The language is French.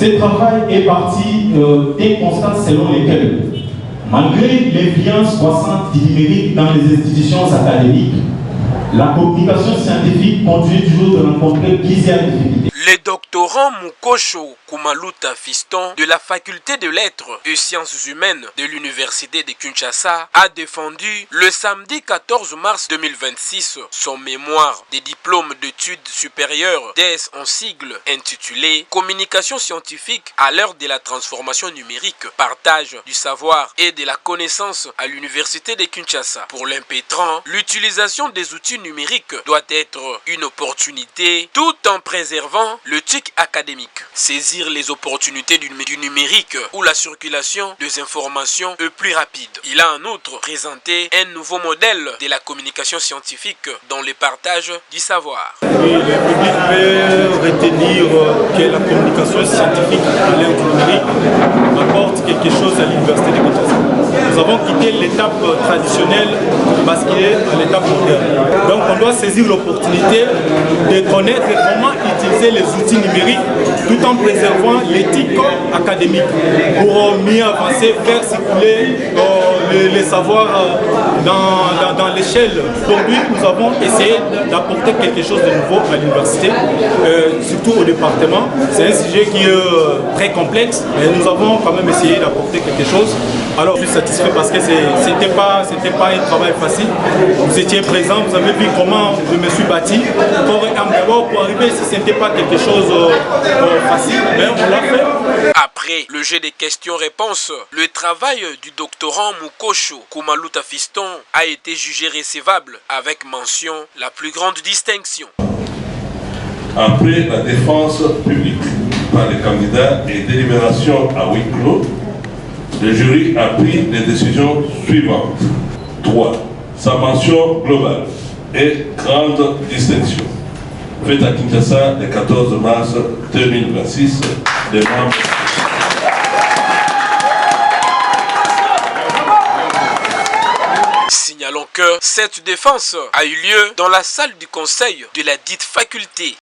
Ce travail est parti d'un constat selon lequel, malgré l'influence croissante du numérique dans les institutions académiques, la communication scientifique continue toujours de rencontrer plusieurs difficultés. Le doctorant Mukosho Kumaluta Fiston de la faculté de lettres et sciences humaines de l'université de Kinshasa a défendu le samedi 14 mars 2026 son mémoire des diplômes d'études supérieures DES en sigle intitulé Communication scientifique à l'heure de la transformation numérique, partage du savoir et de la connaissance à l'université de Kinshasa. Pour l'impétrant, l'utilisation des outils numériques doit être une opportunité tout en préservant l'éthique académique. Saisir les opportunités du numérique où la circulation des informations est plus rapide. Il a en outre présenté un nouveau modèle de la communication scientifique dans le partage du savoir. Oui, le public peut retenir que la communication scientifique à l'ère du numérique apporte quelque chose à l'université de Kinshasa. Nous avons quitté l'étape traditionnelle pour basculer à l'étape moderne. Donc on doit saisir l'opportunité de connaître comment utiliser les outils numériques tout en préservant l'éthique académique pour mieux avancer, faire circuler les savoirs dans l'échelle. Aujourd'hui, nous avons essayé d'apporter quelque chose de nouveau à l'université, surtout au département. C'est un sujet qui est très complexe, mais nous avons quand même essayé d'apporter quelque chose. Alors je suis satisfait parce que c'était pas un travail facile. Vous étiez présents, vous avez vu comment je me suis bâti pour arriver ici. Ce n'était pas quelque chose facile, mais on l'a fait. Après le jeu des questions-réponses, le travail du doctorant Mukosho Kumaluta Fiston a été jugé recevable avec mention la plus grande distinction. Après la défense publique par les candidats et délibération à huis clos, le jury a pris les décisions suivantes. 3. Sa mention globale et grande distinction. Faite à Kinshasa le 14 mars 2026, des membres. Signalons que cette défense a eu lieu dans la salle du conseil de la dite faculté.